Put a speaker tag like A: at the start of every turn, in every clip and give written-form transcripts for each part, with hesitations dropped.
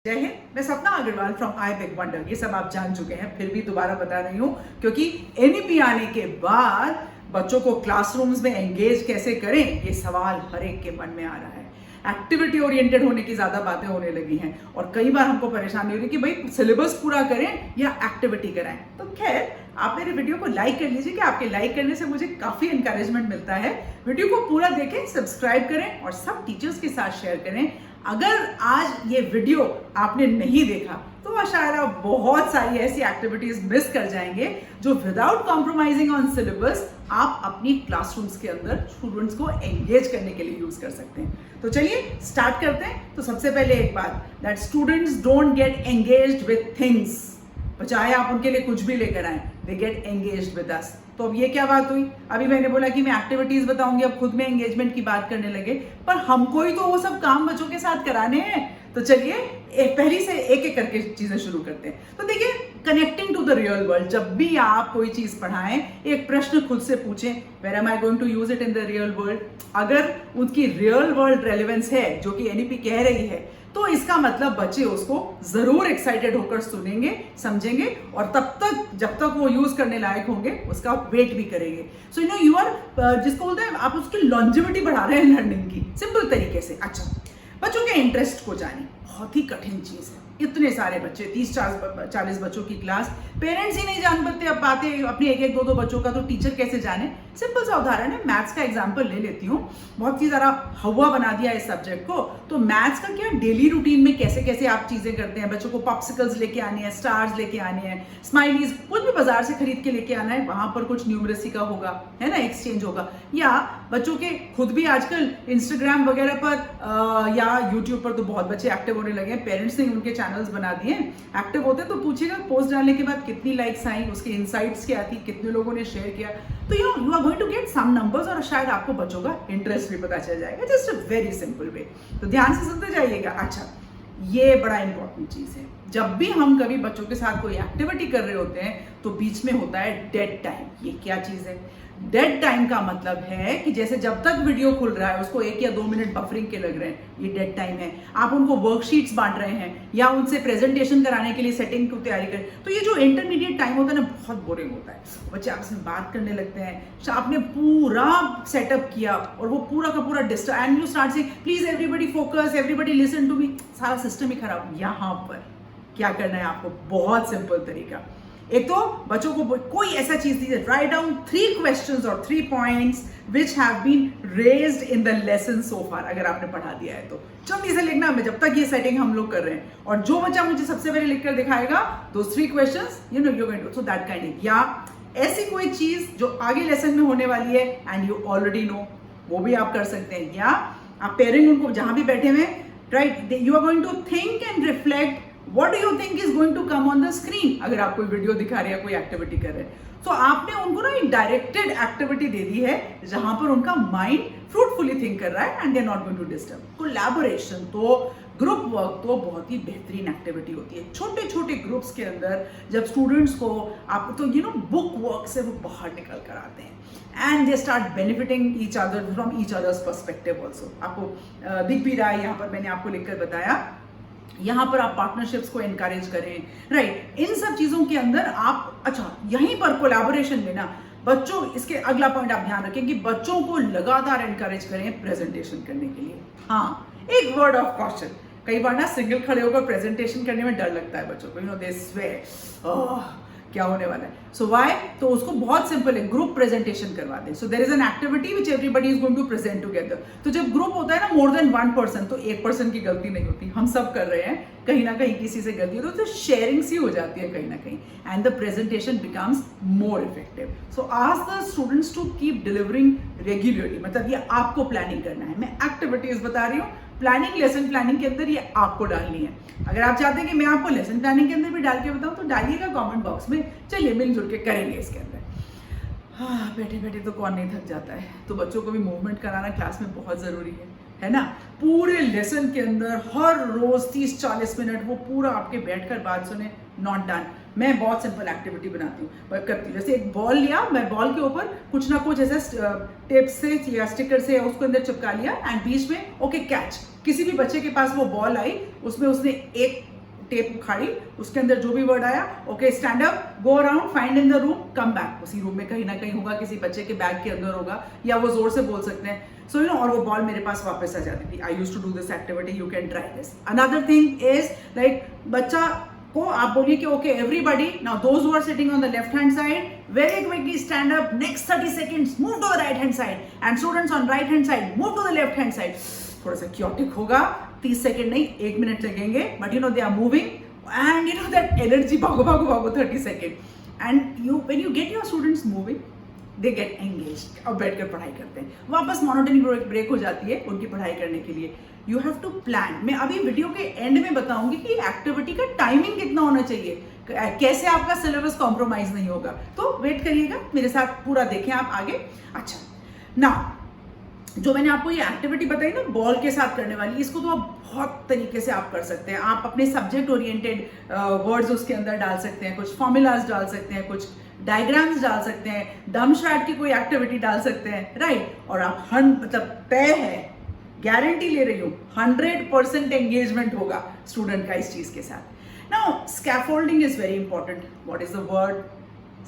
A: जय हिंद, मैं Sapna Agarwal from I big wonder. ये सब आप जान चुके हैं, फिर भी दोबारा बता रही हूँ क्योंकि एनईपी आने के बाद बच्चों को क्लासरूम्स में एंगेज कैसे करें, ये सवाल हर एक के मन में आ रहा है। एक्टिविटी ओरिएंटेड होने की ज्यादा बातें होने लगी हैं और कई बार हमको परेशानी हो रही है कि भाई सिलेबस पूरा करें या एक्टिविटी कराएं। तो खैर, आप मेरे वीडियो को लाइक कर लीजिए कि आपके लाइक करने से मुझे काफी एनकरेजमेंट मिलता है। वीडियो को पूरा देखें, सब्सक्राइब करें और सब टीचर्स के साथ शेयर करें। अगर आज ये वीडियो आपने नहीं देखा तो शायद आप बहुत सारी ऐसी एक्टिविटीज मिस कर जाएंगे जो विदाउट कॉम्प्रोमाइजिंग ऑन सिलेबस आप अपनी क्लासरूम्स के अंदर स्टूडेंट्स को एंगेज करने के लिए यूज कर सकते हैं। तो चलिए स्टार्ट करते हैं। तो सबसे पहले एक बात, that students don't get engaged with things. चाहे आप उनके लिए कुछ भी लेकर आए, दे गेट एंगेज्ड विद अस। तो अब ये क्या बात हुई? अभी मैंने बोला कि मैं एक्टिविटीज बताऊंगी, अब खुद में एंगेजमेंट की बात करने लगे, पर हमको ही तो वो सब काम बच्चों के साथ कराने हैं। तो चलिए पहली से एक एक करके चीजें शुरू करते हैं। तो देखिए, connecting to the real world, जब भी आप कोई चीज पढ़ाएं, एक प्रश्न खुद से पूछें, where am I going to use it in the real world. अगर उनकी रियल वर्ल्ड रेलेवेंस है, जो कि एनईपी कह रही है, तो इसका मतलब बच्चे उसको जरूर एक्साइटेड होकर सुनेंगे, समझेंगे और तब तक जब तक वो यूज करने लायक होंगे उसका वेट भी करेंगे। सो यू आर जिसको बोलते हैं आप उसकी लॉन्जिविटी बढ़ा रहे हैं लर्निंग की, सिंपल तरीके से। अच्छा, बच्चों के इंटरेस्ट को जाने, बहुत ही कठिन चीज है। इतने सारे बच्चे, 30-40 बच्चों की क्लास, पेरेंट्स ही नहीं जान पाते अब बातें अपने एक दो बच्चों का, तो टीचर कैसे जाने। सिंपल सा उदाहरण है, मैथ्स का एग्जांपल ले लेती हूँ। बहुत ही ज़रा हवा बना दिया इस सब्जेक्ट को। तो मैथ्स का क्या, डेली रूटीन में कैसे कैसे आप चीजें करते हैं। बच्चों को पॉप्सिकल्स लेके आने हैं, स्टार्स लेके आने हैं, स्माइलीज, कुछ भी बाजार से खरीद के लेके आना है, वहां पर कुछ न्यूमरेसी का होगा, है ना, एक्सचेंज होगा। या बच्चों के खुद भी आजकल इंस्टाग्राम वगैरह पर या यूट्यूब पर तो बहुत बच्चे एक्टिव होने लगे हैं। पेरेंट्स ने उनके चैनल्स बना दिए, एक्टिव होते तो पूछेगा पोस्ट डालने के बाद कितनी लाइक्स आई, उसके इनसाइट्स क्या थी, कितने लोगों ने शेयर किया। तो you are going to get some numbers और शायद आपको बच्चों का इंटरेस्ट भी पता चल जाएगा। Just a very simple way. तो ध्यान से सुनते जाइएगा। अच्छा, ये बड़ा इंपॉर्टेंट चीज है। जब भी हम कभी बच्चों के साथ कोई एक्टिविटी कर रहे होते हैं तो बीच में होता है डेड टाइम। ये क्या चीज है? डेड टाइम का मतलब है कि जैसे जब तक वीडियो खुल रहा है उसको 1 या 2 मिनट बफरिंग के लग रहे हैं, ये डेड टाइम है। आप उनको वर्कशीट्स बांट रहे हैं या उनसे प्रेजेंटेशन कराने के लिए सेटिंग की तैयारी करें, तो ये जो इंटरमीडिएट टाइम होता है ना, बहुत बोरिंग होता है। बच्चे आपसे बात करने लगते हैं, आपने पूरा सेटअप किया और वो पूरा का पूरा डिस्टर्ब, एंड यू स्टार्ट से please everybody focus, everybody listen to me, सारा सिस्टम ही खराब। यहाँ पर क्या करना है आपको? बहुत सिंपल तरीका। एक तो बच्चों को कोई ऐसा चीज दीजिए, राइट डाउन 3 क्वेश्चंस और 3 points which have been raised in the lesson so far. अगर आपने पढ़ा दिया है तो जल्दी से लिखना है, जब तक ये सेटिंग हम लोग कर रहे हैं। और जो बच्चा मुझे सबसे पहले लिखकर दिखाएगा दो 3 questions, you know, you going to, so that kind. या ऐसी कोई चीज जो आगे लेसन में होने वाली है एंड यू ऑलरेडी नो, वो भी आप कर सकते हैं। या आप पेरेंट उनको जहां भी बैठे हुए, right, you are going to think and reflect What do you think is going to come on the screen? अगर आप कोई वीडियो दिखा रहे हैं, कोई एक्टिविटी कर रहे हैं, तो आपने उनको ना एक डायरेक्टेड एक्टिविटी दे दी है जहां पर उनका माइंड फ्रूटफुली थिंक कर रहा है and they are not going to disturb. Collaboration तो, ग्रुप वर्क तो बहुत ही बेहतरीन एक्टिविटी होती है। छोटे छोटे ग्रुप्स के अंदर जब स्टूडेंट्स को आप तो यू नो बुक वर्क से वो बाहर निकल कर आते हैं and they start benefiting each other from each others perspective also. आपको दिख भी रहा है, यहाँ पर मैंने आपको लिखकर बताया। यहाँ पर आप पार्टनरशिप्स को एनकरेज करें, राइट। इन सब चीजों के अंदर आप, अच्छा, यहीं पर कोलैबोरेशन में ना बच्चों, इसके अगला पॉइंट आप ध्यान रखें कि बच्चों को लगातार एनकरेज करें प्रेजेंटेशन करने के लिए। हाँ, एक वर्ड ऑफ कॉशन, कई बार ना सिंगल खड़े होकर प्रेजेंटेशन करने में डर लगता है बच्चों को, यू नो, दे स्वेयर, क्या होने वाला है। So why? तो उसको बहुत सिंपल है, ग्रुप प्रेजेंटेशन करवा दें। So there is an activity which everybody is going to present together. तो जब ग्रुप होता है ना, मोर देन 1 पर्सन, तो 1 पर्सन की गलती नहीं होती, हम सब कर रहे हैं, कहीं ना कहीं किसी से गलती होती है, तो शेयरिंग सी हो जाती है कहीं ना कहीं, and the presentation becomes more effective. So ask the students to keep delivering regularly. मतलब ये आपको प्लानिंग करना है, मैं एक्टिविटीज बता रही हूँ, प्लानिंग, लेसन प्लानिंग के अंदर ये आपको डालनी है। अगर आप चाहते हैं कि मैं आपको लेसन प्लानिंग के अंदर भी डाल के बताऊं तो डालिएगा कमेंट बॉक्स में। चलिए मिलजुल के करेंगे इसके अंदर। हाँ, बैठे बैठे तो कौन नहीं थक जाता है, तो बच्चों को भी मूवमेंट कराना क्लास में बहुत जरूरी है ना। पूरे लेसन के अंदर हर रोज 30-40 मिनट वो पूरा आपके बैठकर बात सुने, नॉट डन। मैं बहुत सिंपल एक्टिविटी बनाती हूँ, करती हूँ। जैसे एक बॉल लिया, मैं बॉल के ऊपर कुछ ना कुछ ऐसा टेप से या स्टिकर से उसको अंदर चिपका लिया एंड बीच में ओके कैच। किसी भी बच्चे के पास वो बॉल आई, उसमें उसने एक टेप उखाड़ी, उसके अंदर जो भी वर्ड आया, okay stand up, go around, find in the room, come back. उसी रूम में कहीं ना कहीं होगा, किसी बच्चे के बैग के अंदर होगा, या वो जोर से बोल सकते हैं। सो यू नो, और वो बॉल मेरे पास वापस आ जाती थी। I used to do this activity, you can try this. Another thing is like बच्चा को आप बोलिए कि okay everybody, now those who are sitting on the left hand side, very quickly stand up, next 30 seconds move to the right hand side, and students on right hand side move to the left hand side. थोड़ा सा chaotic होगा, 30 second नहीं 1 minute लगेंगे, but you know they are moving and you know that energy, भागो भागो भागो 30 second, and you when you get your students moving they get engaged, और बैठकर पढ़ाई करते हैं। वापस मोनोटनी ब्रेक हो जाती है उनकी पढ़ाई करने के लिए। You have to plan. मैं अभी वीडियो के एंड में बताऊंगी कि एक्टिविटी का टाइमिंग कितना होना चाहिए, कैसे आपका सिलेबस कॉम्प्रोमाइज नहीं होगा। तो वेट करिएगा, मेरे साथ पूरा देखें आप आगे। अच्छा, ना जो मैंने आपको ये एक्टिविटी बताई ना बॉल के साथ करने वाली, इसको तो आप बहुत तरीके से आप कर सकते हैं। आप अपने सब्जेक्ट ओरिएंटेड वर्ड्स उसके अंदर डाल सकते हैं, कुछ फॉर्मूलाज डाल सकते हैं, कुछ डायग्राम्स डाल सकते हैं, डम शैट की कोई एक्टिविटी डाल सकते हैं, राइट। और आप मतलब तय है, गारंटी ले रही हूँ 100% एंगेजमेंट होगा स्टूडेंट का इस चीज के साथ। Now scaffolding is very important. What is the word?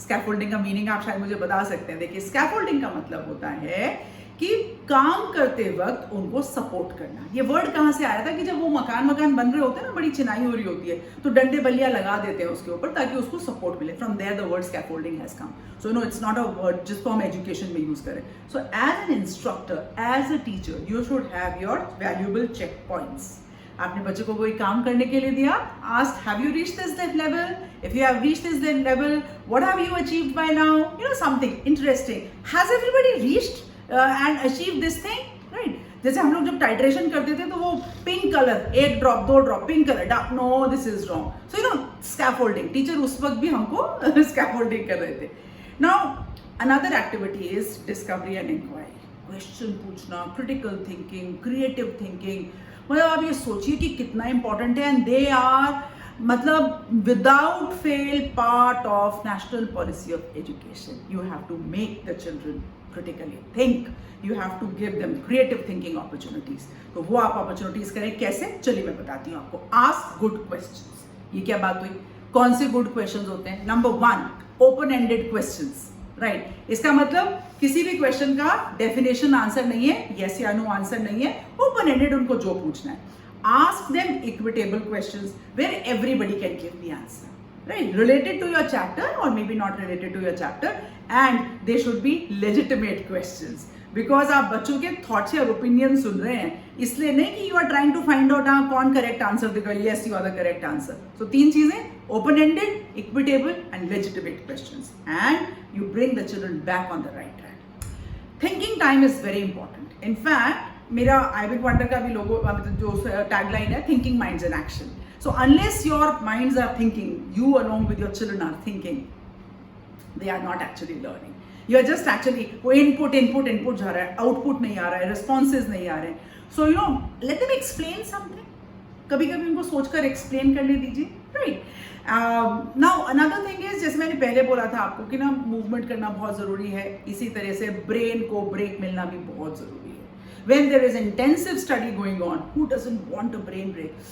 A: Scaffolding का मीनिंग आप शायद मुझे बता सकते हैं। देखिए, स्कैफोल्डिंग का मतलब होता है कि काम करते वक्त उनको सपोर्ट करना। ये वर्ड कहाँ से आया था कि जब वो मकान बन रहे होते हैं ना, बड़ी चिनाई हो रही होती है, तो डंडे बल्लियां लगा देते हैं उसके ऊपर ताकि उसको सपोर्ट मिले। From there the word scaffolding has come. So no, it's not a word जिसको हम एजुकेशन में यूज करें। So as an instructor, as a teacher, you should have your valuable check points. आपने बच्चे को कोई काम करने के लिए दिया, asked have you reached this level? If you have reached this level, what have you achieved by now? You know, something interesting. Has everybody reached and achieve this thing, right? जैसे हम लोग जब टाइट्रेशन करते थे तो वो pink colour, 1 drop 2 drop pink colour, no this is wrong. So you know, scaffolding. Teacher उस वक्त भी हमको स्कैफोल्डिंग कर रहे थे। Now another activity is discovery and inquiry. Question पूछना, क्रिटिकल थिंकिंग, क्रिएटिव थिंकिंग, मतलब आप ये सोचिए कि कितना इंपॉर्टेंट है। एंड दे आर मतलब without fail part of national policy of education. You have to make the children critically think, you have to give them creative thinking opportunities। तो वो आप opportunities करें कैसे? चलिए मैं बताती हूँ आपको। Ask good questions। ये क्या बात हुई? कौन से good questions होते हैं? Number 1, open-ended questions, right? इसका मतलब किसी भी question का definition आंसर नहीं है, yes या no आंसर नहीं है, open-ended उनको जो पूछना है। Ask them equitable questions where everybody can give the answer, right? Related to your chapter or maybe not related to your chapter, and they should be legitimate questions, because आप बच्चों के thoughts या opinion सुन रहे हैं, इसलिए नहीं कि you are trying to find out कौन correct answer देगा। Yes, you are the correct answer। So 3 चीजें, open-ended, equitable and legitimate questions, and you bring the children back on the right track। Thinking time is very important। In fact, मेरा आइबिक wonder का भी लोगो जो tagline है, thinking minds in action। So unless your minds are thinking, you along with your children are thinking, they are not actually learning। You are just actually वो input जा रहा है, output नहीं आ रहा है, responses नहीं आ रहे हैं। So you know, let them explain something। कभी कभी उनको सोचकर explain करने दीजिए, right? Now another thing is, जैसे मैंने पहले बोला था आपको कि ना मूवमेंट करना बहुत जरूरी है, इसी तरह से ब्रेन को ब्रेक मिलना भी बहुत जरूरी है। When there is intensive study going on, who doesn't want a brain break?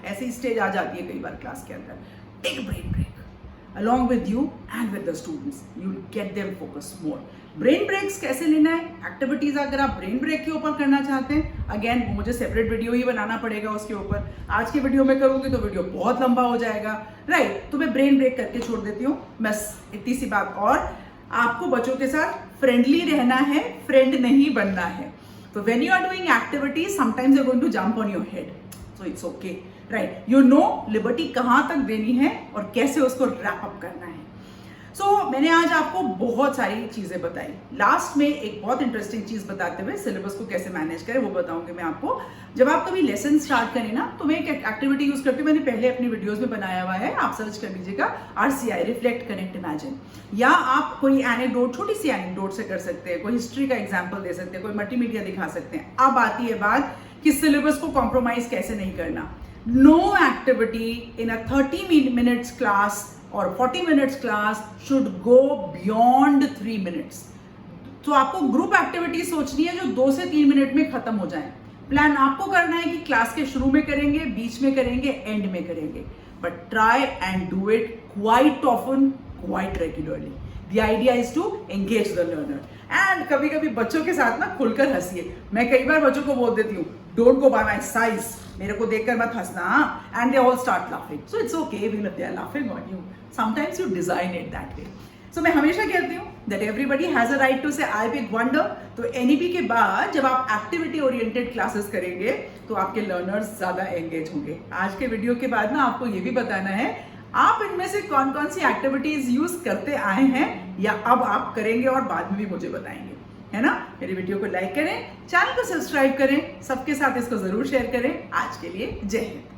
A: ऐसी स्टेज आ जाती है कई बार क्लास के अंदर। Take brain break along with you and with the students, you'll get them focused more। Brain breaks कैसे लेना है? एक्टिविटीज अगर आप ब्रेन ब्रेक के ऊपर करना चाहते हैं, अगेन मुझे सेपरेट वीडियो ही बनाना पड़ेगा उसके ऊपर। आज की वीडियो में करूंगी तो वीडियो बहुत लंबा हो जाएगा, राइट? तो मैं ब्रेन ब्रेक करके छोड़ देती हूँ। बस इतनी सी बात, और आपको बच्चों के साथ फ्रेंडली रहना है, फ्रेंड नहीं बनना है। तो when you are doing activities, sometimes you are going to jump on your head, so it's okay, right? You know liberty कहाँ तक देनी है और कैसे उसको रैप अप करना है। मैंने आज आपको बहुत सारी चीजें बताई। लास्ट में एक बहुत इंटरेस्टिंग चीज बताते हुए सिलेबस को कैसे मैनेज करें वो बताऊंगी मैं आपको। जब आप कभी लेसन स्टार्ट करें ना, तो मैं एक एक्टिविटी यूज करती हूँ, मैंने पहले अपनी वीडियोस में बनाया हुआ है, आप सर्च कर लीजिएगा, RCI, रिफ्लेक्ट, कनेक्ट, इमेजिन। या आप कोई एनेक्डोट, छोटी सी एनेक्डोट से कर सकते हैं, कोई हिस्ट्री का एग्जाम्पल दे सकते हैं, कोई मल्टीमीडिया दिखा सकते हैं। अब आती है बात कि सिलेबस को कॉम्प्रोमाइज कैसे नहीं करना। No activity in a 30 minutes class or 40 minutes class should go beyond 3 minutes। तो आपको ग्रुप एक्टिविटी सोचनी है जो 2 से 3 मिनट में खत्म हो जाए। प्लान आपको करना है कि क्लास के शुरू में करेंगे, बीच में करेंगे, एंड में करेंगे, but try and do it quite often, quite regularly. The idea is to engage the learner. And कभी कभी बच्चों के साथ ना खुलकर हंसिए। मैं कई बार बच्चों को बोल देती हूँ, don't go by my size, मेरे को देखकर मत हंसना, and they all start laughing. So it's okay even if they are laughing on you, sometimes you design it that way. सो मैं हमेशा कहती हूँ that everybody has a right to say I big wonder. तो NEP के बाद जब आप एक्टिविटी ओरिएंटेड क्लासेस करेंगे तो आपके लर्नर्स ज्यादा एंगेज होंगे। आज के वीडियो के बाद ना आपको ये भी बताना है आप इनमें से कौन कौन सी एक्टिविटीज यूज करते आए हैं या अब आप करेंगे और बाद में भी मुझे बताएंगे, है ना। मेरे वीडियो को लाइक करें, चैनल को सब्सक्राइब करें, सबके साथ इसको जरूर शेयर करें। आज के लिए जय हिंद।